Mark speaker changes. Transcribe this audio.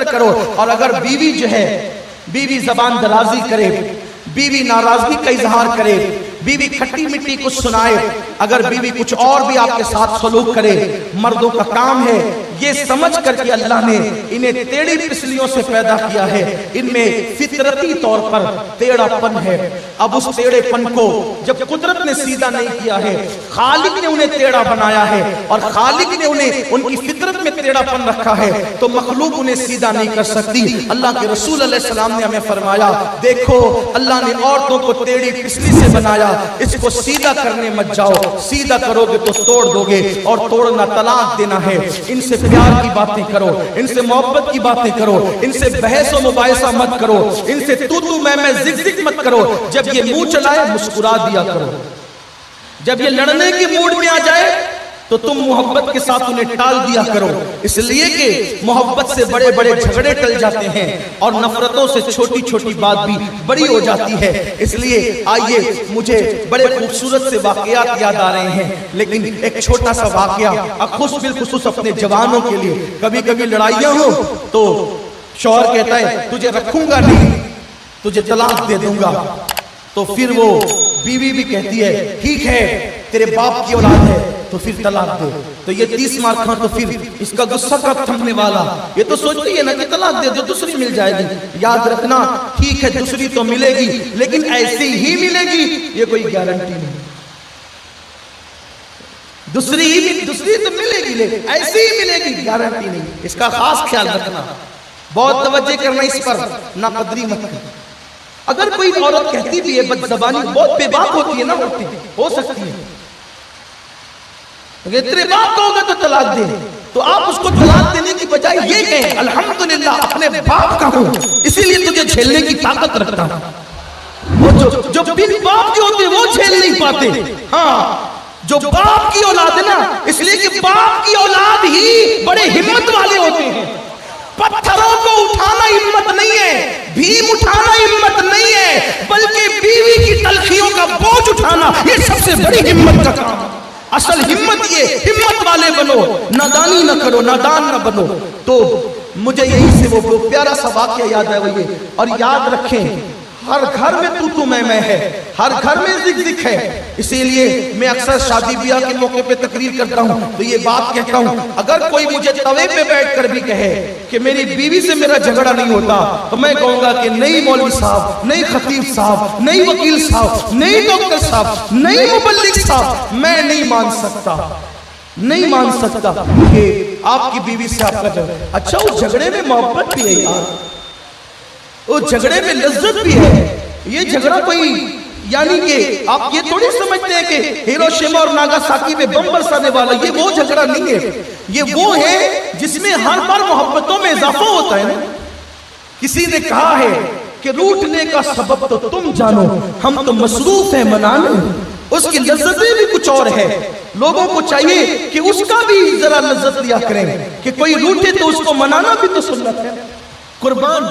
Speaker 1: قدر کرو. اور اگر بیوی جو ہے بیوی زبان درازی کرے، بیوی ناراضگی کا اظہار کرے، بیوی کھٹی مٹی کچھ سنائے، اگر بیوی کچھ اور بھی آپ کے ساتھ سلوک کرے، مردوں کا کام ہے یہ سمجھ کر کہ اللہ نے انہیں ٹیڑھی پسلیوں سے پیدا کیا ہے، ان میں فطرتی طور پر ٹیڑھا پن ہے. اب اس ٹیڑھے پن کو جب قدرت نے سیدھا نہیں کیا ہے، خالق نے انہیں ٹیڑھا بنایا ہے اور خالق نے انہیں ان کی فطرت میں ٹیڑھا پن رکھا ہے، تو مخلوق انہیں سیدھا نہیں کر سکتی. اللہ کے رسول علیہ السلام نے ہمیں فرمایا دیکھو اللہ نے عورتوں کو ٹیڑھی پسلی سے بنایا، اس کو سیدھا کرنے مت جاؤ، سیدھا کرو گے تو توڑ دو گے، اور توڑنا طلاق دینا ہے. ان سے پیار کی باتیں کرو، ان سے محبت کی باتیں کرو، ان سے بحث و مباحثہ مت کرو، ان سے تو میں زگ زگ مت کرو. جب یہ منہ چلائے مسکرا دیا کرو، جب یہ لڑنے کے موڈ میں آ جائے تو تم محبت کے ساتھ انہیں ٹال دیا کرو، اس لیے کہ محبت سے بڑے بڑے جھگڑے ٹل جاتے ہیں اور نفرتوں سے چھوٹی چھوٹی بات بھی بڑی ہو جاتی ہے. اس لیے آئیے مجھے بڑے خوبصورت سے واقعات یاد آ رہے ہیں، لیکن ایک چھوٹا سا واقعہ بالخصوص اپنے جوانوں کے لیے. کبھی کبھی لڑائیاں ہو تو شوہر کہتا ہے تجھے رکھوں گا نہیں، تجھے طلاق دے دوں گا، تو پھر وہ بیوی بھی کہتی ہے ٹھیک ہے تیرے باپ کی اولاد ہے تو پھر طلاق دے. تو یہ 30 مار کھا تو پھر اس کا غصہ کب تھمنے والا؟ یہ تو سوچتی ہے نا کہ طلاق دے دو دوسری مل جائے گی. یاد رکھنا ٹھیک ہے دوسری تو ملے گی لیکن ایسی ہی ملے گی یہ کوئی گارنٹی نہیں. دوسری تو ملے گی لیکن ایسی ہی ملے گی گارنٹی نہیں. اس کا خاص خیال رکھنا، بہت توجہ کرنا اس پر، ناقدری مت کرنا. اگر کوئی عورت کہتی بھی ہے بد زبانی بہت بے باک ہوتی ہے نا، ہوتی ہو سکتی ہے، اگر اتنے باپ کہو گے تو طلاق دے، تو آپ اس کو طلاق دینے کی بجائے یہ کہیں الحمدللہ اپنے باپ کا ہوں اسی لیے تجھے جھیلنے کی طاقت رکھتا ہوں. وہ جو بن باپ کے ہوتے وہ جھیل نہیں پاتے. ہاں جو باپ کی اولاد ہے نا، اس لیے کہ باپ کی اولاد ہی بڑے ہمت والے ہوتے ہیں. پتھروں کو اٹھانا ہمت نہیں ہے، بھیم اٹھانا ہمت نہیں ہے، بلکہ بیوی کی تلخیوں کا بوجھ اٹھانا یہ سب سے بڑی ہمت کا کام. اصل ہمت یہ ہمت والے بنو، نادانی نہ کرو، نادان نہ بنو. تو مجھے یہی سے وہ پیارا سا واقعہ یاد ہے وہ یہ. اور یاد رکھیں ہر گھر میں تو میں ہے، ہر گھر میں زگ زگ ہے. اسی لیے میں اکثر شادی بیاہ کے موقع پہ تقریر کرتا ہوں تو یہ بات کہتا ہوں، اگر کوئی مجھے توے پہ بیٹھ کر بھی کہے کہ میری بیوی سے میرا جھگڑا نہیں ہوتا تو میں کہوں گا کہ نہیں مولوی صاحب، نہیں خطیب صاحب، نہیں وکیل صاحب، نہیں ڈاکٹر صاحب، نہیں مبلغ صاحب، میں نہیں مان سکتا کہ آپ کی بیوی سے آپ کا جھگڑا. اچھا اس جھگڑے میں محبت بھی ہے یار، اس جھگڑے میں لذت بھی ہے. یہ جھگڑا کوئی یعنی کہ آپ یہ تھوڑی سمجھتے ہیں کہ ہیروشیما اور ناگاساکی میں بم برسانے والا، یہ وہ جھگڑا نہیں ہے. یہ وہ ہے جس میں ہر بار محبتوں میں اضافہ ہوتا ہے. کسی نے کہا ہے کہ روٹنے کا سبب تو تم جانو، ہم تو مصروف ہیں منانے. اس کی لذتیں بھی کچھ اور ہے. لوگوں کو چاہیے کہ اس کا بھی ذرا لذت لیا کریں کہ کوئی روٹے تو اس کو منانا بھی تو سنت ہے. قربان